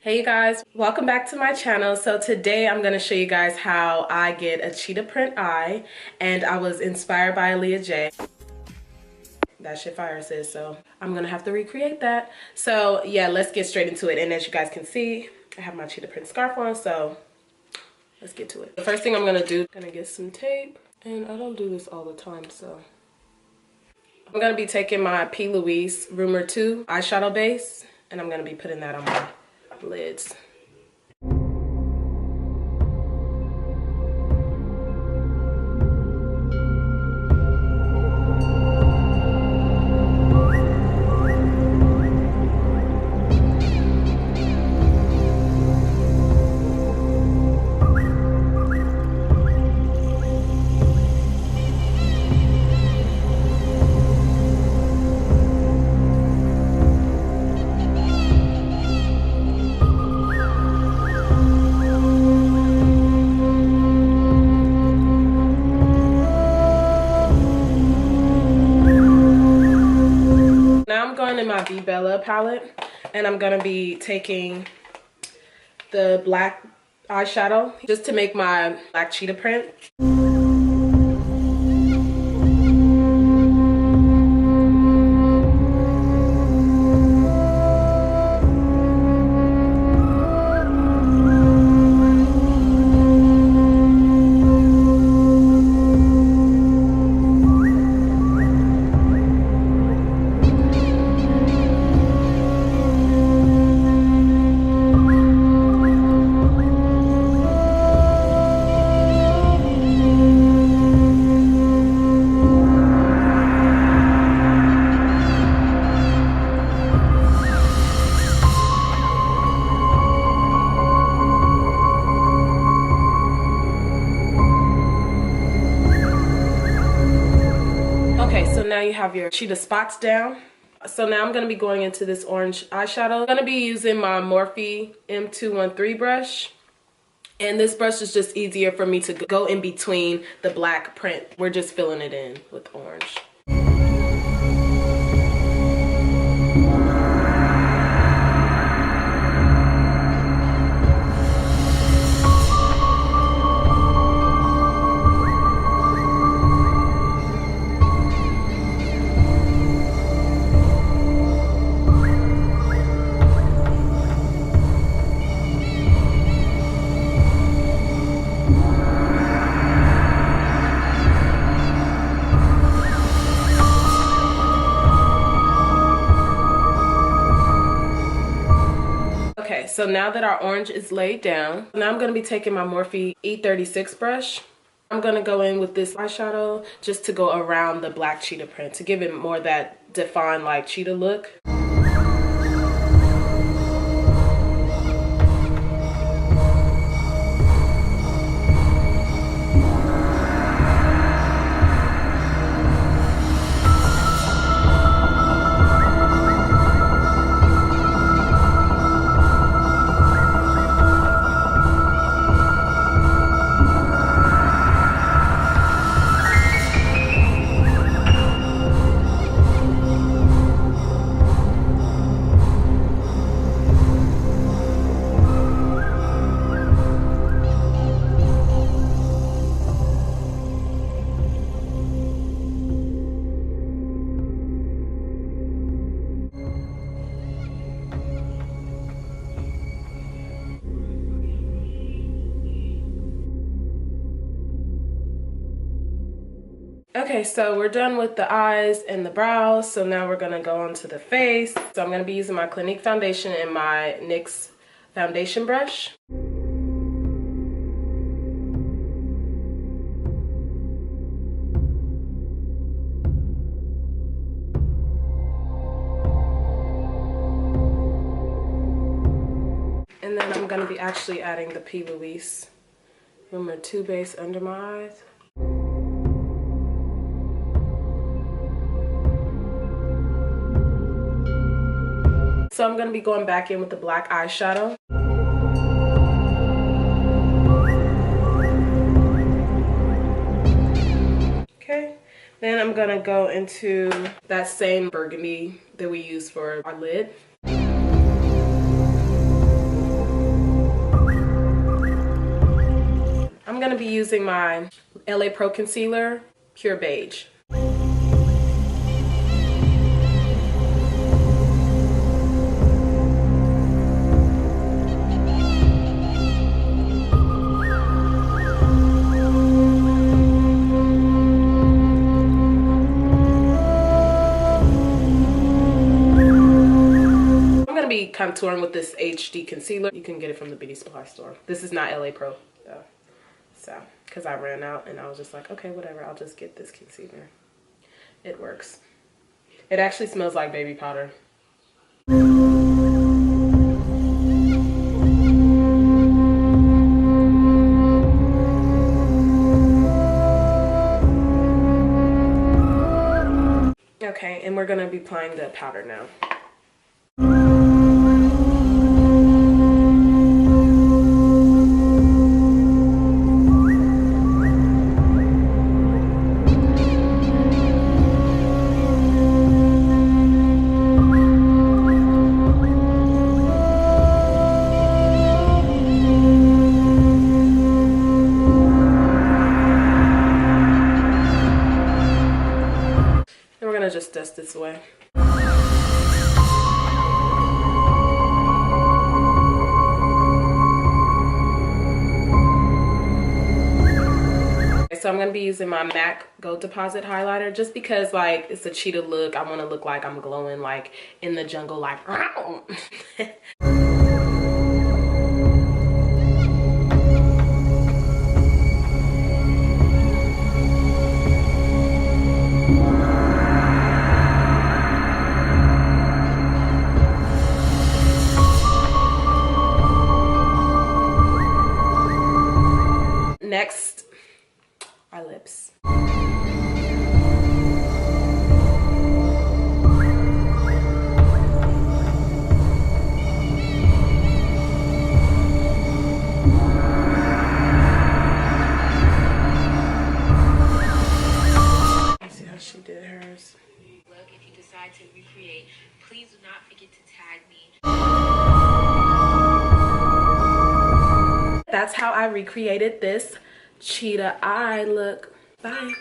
Hey you guys, welcome back to my channel. So today I'm going to show you guys how I get a cheetah print eye, and I was inspired by Aaliyah J. That shit fire, sis, so I'm gonna have to recreate that. So yeah, let's get straight into it. And as you guys can see, I have my cheetah print scarf on, so let's get to it. The first thing I'm gonna do, I'm gonna get some tape, and I don't do this all the time, so I'm gonna be taking my P. Louise Rumor 2 eyeshadow base, and I'm gonna be putting that on my lids. Now I'm going in my V Bella palette, and I'm gonna be taking the black eyeshadow just to make my black cheetah print. Okay, so now you have your cheetah spots down. So now I'm going to be going into this orange eyeshadow. I'm going to be using my Morphe M213 brush. And this brush is just easier for me to go in between the black print. We're just filling it in with orange. Okay, so now that our orange is laid down, now I'm going to be taking my Morphe E36 brush. I'm going to go in with this eyeshadow just to go around the black cheetah print to give it more that defined like cheetah look. Okay, so we're done with the eyes and the brows, so now we're gonna go on to the face. So I'm gonna be using my Clinique foundation and my NYX foundation brush. And then I'm gonna be actually adding the P. Louise Rumor 2 base under my eyes. So I'm going to be going back in with the black eyeshadow. Okay, then I'm going to go into that same burgundy that we use for our lid. gonna be using my LA Pro Concealer, Pure Beige. Be contouring with this HD concealer. You can get it from the beauty supply store. This is not LA Pro though, so because I ran out and I was just like, okay, whatever, I'll just get this concealer. It works. It actually smells like baby powder. Okay, and we're gonna be applying the powder now. Just dust this away. So I'm going to be using my MAC Gold Deposit highlighter just because like it's a cheetah look. I want to look like I'm glowing like in the jungle like Next, our lips. Let's see how she did hers. Look, if you decide to recreate, please do not forget to tag me. That's how I recreated this cheetah eye look. Bye.